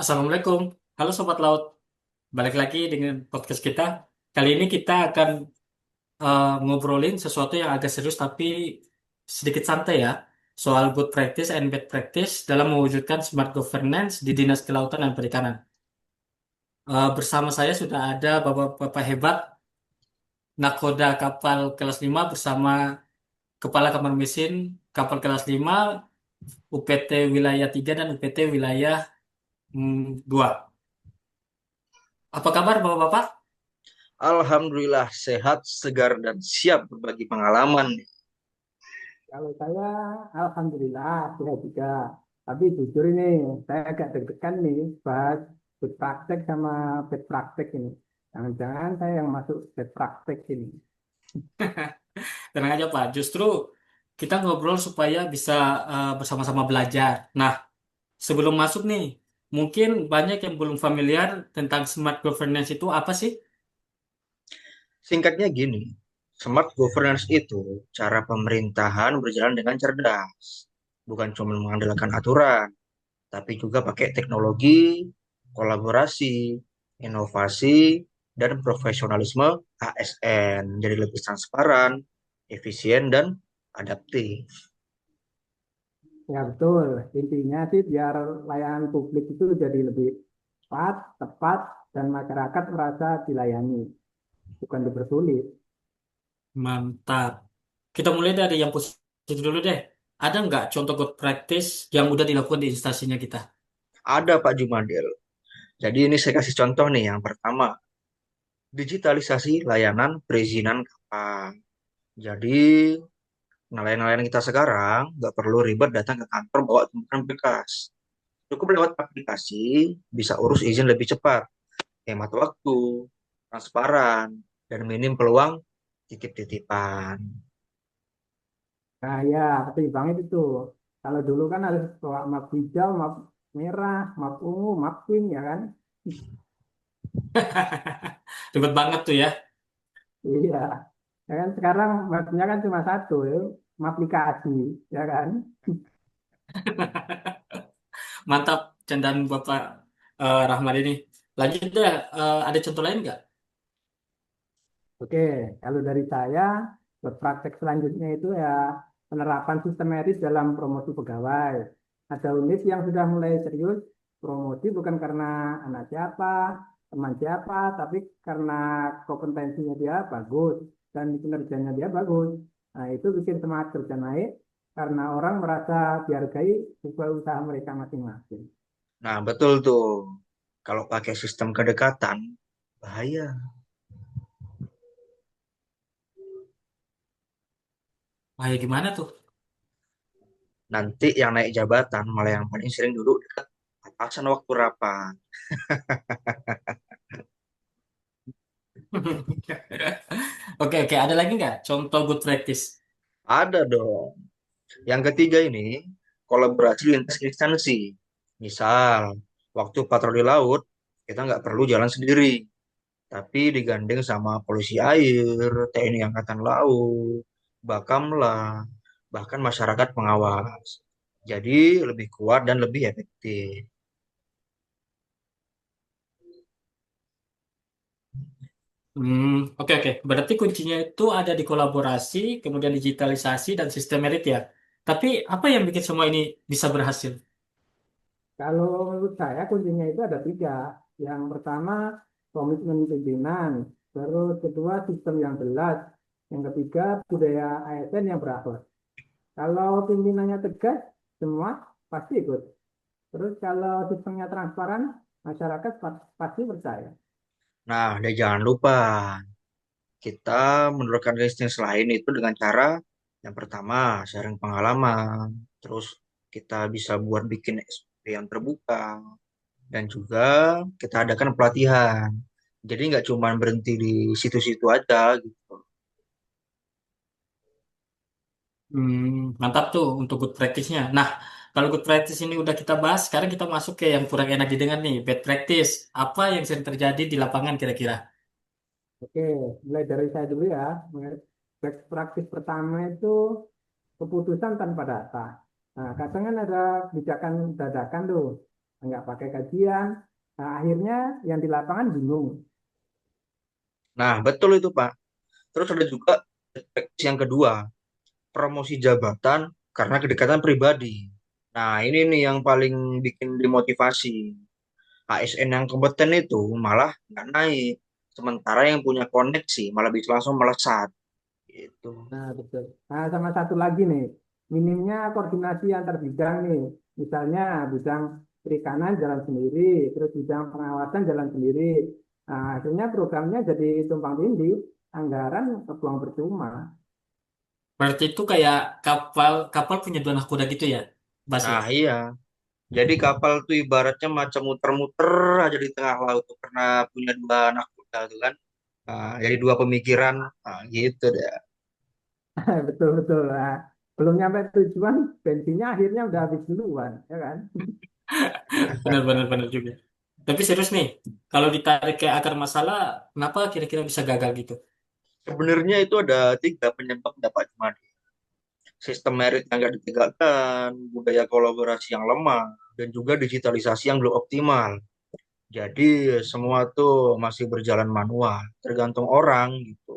Assalamualaikum. Halo Sobat Laut. Balik lagi dengan podcast kita. Kali ini kita akan ngobrolin sesuatu yang agak serius tapi sedikit santai ya. Soal good practice and bad practice dalam mewujudkan smart governance di Dinas Kelautan dan Perikanan. Bersama saya sudah ada bapak-bapak hebat nakoda kapal kelas 5 bersama Kepala Kamar Mesin kapal kelas 5 UPT Wilayah 3 dan UPT Wilayah 2. Apa kabar bapak-bapak? Alhamdulillah sehat, segar, dan siap berbagi pengalaman. Kalau saya, alhamdulillah, sehat juga. Tapi jujur ini, saya agak deg-degan nih, bahas good praktek sama bad praktek ini. Jangan-jangan saya yang masuk bad praktek ini. Tenang aja Pak, justru kita ngobrol supaya bisa bersama-sama belajar. Nah, sebelum masuk nih, mungkin banyak yang belum familiar tentang smart governance itu apa sih? Singkatnya gini, smart governance itu cara pemerintahan berjalan dengan cerdas. Bukan cuma mengandalkan aturan, tapi juga pakai teknologi, kolaborasi, inovasi, dan profesionalisme ASN. Jadi lebih transparan, efisien, dan adaptif. Ya betul, intinya sih biar layanan publik itu jadi lebih cepat, tepat, dan masyarakat merasa dilayani, bukan dipersulit. Mantap. Kita mulai dari yang positif dulu deh. Ada nggak contoh good practice yang udah dilakukan di instansinya kita? Ada Pak Jumadil. Jadi ini saya kasih contoh nih. Yang pertama, digitalisasi layanan perizinan kapal. Jadi, nelayan-nelayan kita sekarang nggak perlu ribet datang ke kantor bawa tumpukan berkas. Cukup lewat aplikasi, bisa urus izin lebih cepat, hemat waktu, transparan, dan minim peluang titip-titipan. Nah ya, penting banget itu. Kalau dulu kan harus bawa map hijau, map merah, map ungu, map pink ya kan? Ribet banget tuh ya. Iya. Ya kan sekarang mapnya kan cuma satu, ya. Map aplikasi, ya kan? Mantap, candaan Bapak Rahmat ini. Lanjut deh, ada contoh lain nggak? Oke, kalau dari saya, buat praktek selanjutnya itu ya penerapan sistematis dalam promosi pegawai. Ada unit yang sudah mulai serius promosi bukan karena anak siapa, teman siapa, tapi karena kompetensinya dia bagus dan kinerjanya dia bagus. Nah, itu bikin semangat kerja naik karena orang merasa dihargai sesuai usaha mereka masing-masing. Nah, betul tuh. Kalau pakai sistem kedekatan, bahaya. Wah, ya gimana tuh? Nanti yang naik jabatan malah yang paling sering duduk dekat atasan waktu rapat. Oke, oke. Ada lagi nggak contoh good practice? Ada dong. Yang ketiga ini, kolaborasi lintas instansi. Misal, waktu patroli laut, kita nggak perlu jalan sendiri, tapi digandeng sama polisi air, TNI Angkatan Laut, Bakamla, bahkan masyarakat pengawas. Jadi lebih kuat dan lebih efektif. Hmm, oke, oke. Berarti kuncinya itu ada di kolaborasi, kemudian digitalisasi, dan sistem merit ya. Tapi apa yang bikin semua ini bisa berhasil? Kalau menurut saya kuncinya itu ada tiga. Yang pertama komitmen pimpinan, terus kedua sistem yang jelas, yang ketiga budaya ASN yang berakhlak. Kalau pimpinannya tegas, semua pasti ikut. Terus kalau sistemnya transparan, masyarakat pasti percaya. Nah, dan jangan lupa kita menurunkan bisnis lain itu dengan cara yang pertama sharing pengalaman, terus kita bisa buat bikin SOP yang terbuka, dan juga kita adakan pelatihan. Jadi nggak cuma berhenti di situ-situ aja gitu. Mantap tuh untuk good practice-nya. Nah, kalau good practice ini udah kita bahas, sekarang kita masuk ke yang kurang enak didengar nih, bad practice. Apa yang sering terjadi di lapangan kira-kira? Oke, mulai dari saya dulu ya. Best practice pertama itu keputusan tanpa data. Nah, kadang kan ada kebijakan dadakan tuh. nggak pakai kajian. Nah, akhirnya yang di lapangan bingung. Nah, betul itu, Pak. Terus ada juga praktis yang kedua, promosi jabatan karena kedekatan pribadi. Nah, ini nih yang paling bikin dimotivasi. ASN yang kompeten itu malah nggak naik. Sementara yang punya koneksi malah bisa langsung melesat. Gitu. Nah, betul. Nah, sama satu lagi nih, minimnya koordinasi antar bidang nih. Misalnya bidang perikanan jalan sendiri, terus bidang pengawasan jalan sendiri. Nah, akhirnya programnya jadi tumpang tindih, anggaran kebuang percuma. Berarti itu kayak kapal kapal punya dua nahkoda gitu ya, Bas ya? Nah, iya. Jadi kapal tuh ibaratnya macam muter-muter aja di tengah laut tuh karena punya dua anak kuda tuh kan. Nah, jadi dua pemikiran, nah, gitu deh. Betul, betul. Nah, belum nyampe tujuan, bensinnya akhirnya udah habis duluan, ya kan? Benar-benar benar juga. Tapi serius nih, kalau ditarik ke akar masalah, kenapa kira-kira bisa gagal gitu? Sebenarnya itu ada tiga penyebab dapat cuma sistem merit yang nggak ditegakkan, budaya kolaborasi yang lemah, dan juga digitalisasi yang belum optimal. Jadi semua tuh masih berjalan manual, tergantung orang gitu.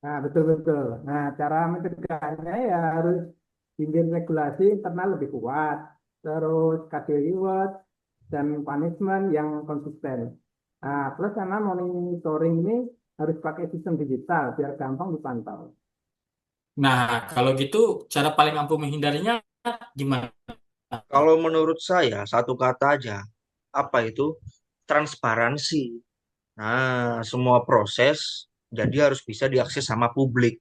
Nah, betul, betul. Nah, cara mencegahnya ya harus bikin regulasi internal lebih kuat, terus kasih reward dan punishment yang konsisten. Nah, plus karena monitoring ini harus pakai sistem digital biar gampang dipantau. Nah, kalau gitu cara paling ampuh menghindarinya gimana? Kalau menurut saya satu kata aja, apa itu? Transparansi. Nah, semua proses jadi harus bisa diakses sama publik.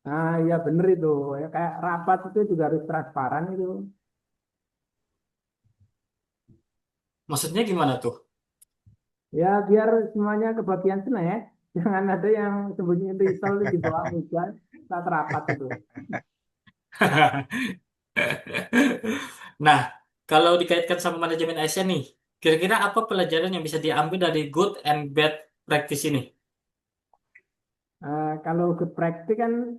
Nah, ya bener itu. Ya, kayak rapat itu juga harus transparan itu. Maksudnya gimana tuh? Ya, biar semuanya kebagian snack. Jangan ada yang sembunyi risol di bawah meja saat rapat itu. Nah, kalau dikaitkan sama manajemen ASN nih, kira-kira apa pelajaran yang bisa diambil dari good and bad practice ini? Kalau good practice kan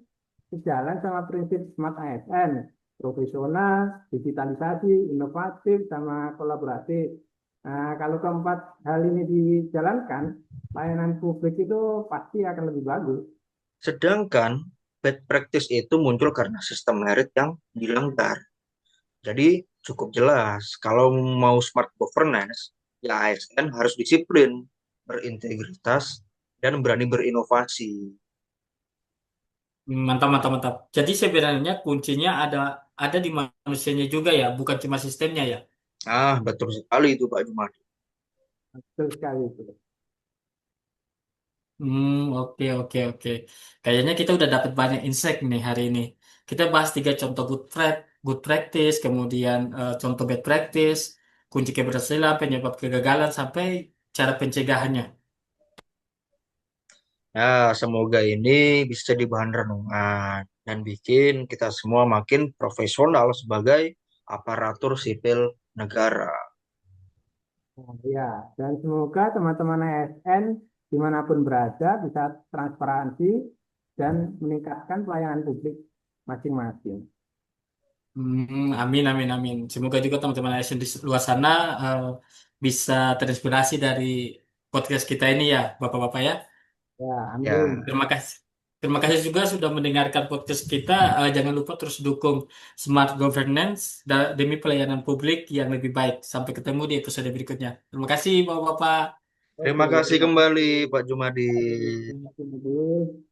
sejalan sama prinsip Smart ASN, profesional, digitalisasi, inovatif, sama kolaboratif. Kalau keempat hal ini dijalankan, layanan publik itu pasti akan lebih bagus. Sedangkan bad practice itu muncul karena sistem merit yang dilanggar. Jadi cukup jelas, kalau mau smart governance, ya ASN harus disiplin, berintegritas, dan berani berinovasi. Mantap, mantap, mantap. Jadi sebenarnya kuncinya ada di manusianya juga ya, bukan cuma sistemnya ya. Ah, betul sekali itu Pak Jumadi. Betul sekali itu. Oke, oke, oke. Kayaknya kita udah dapat banyak insight nih hari ini. Kita bahas tiga contoh good practice, kemudian contoh bad practice, kunci keberhasilan, penyebab kegagalan, sampai cara pencegahannya. Ya, semoga ini bisa jadi bahan renungan dan bikin kita semua makin profesional sebagai aparatur sipil negara. Nah, ya, dan semoga teman-teman ASN dimanapun berada bisa transparansi dan meningkatkan pelayanan publik masing-masing. Amin, amin, amin. Semoga juga teman-teman ASN di luar sana bisa terinspirasi dari podcast kita ini ya, Bapak-bapak ya. Ya, Ya, amin. Terima kasih. Terima kasih juga sudah mendengarkan podcast kita. Jangan lupa terus dukung smart governance demi pelayanan publik yang lebih baik. Sampai ketemu di episode berikutnya. Terima kasih, Bapak-bapak. Oke, terima kasih terima kembali kasih. Pak Jumadi. Terima kasih.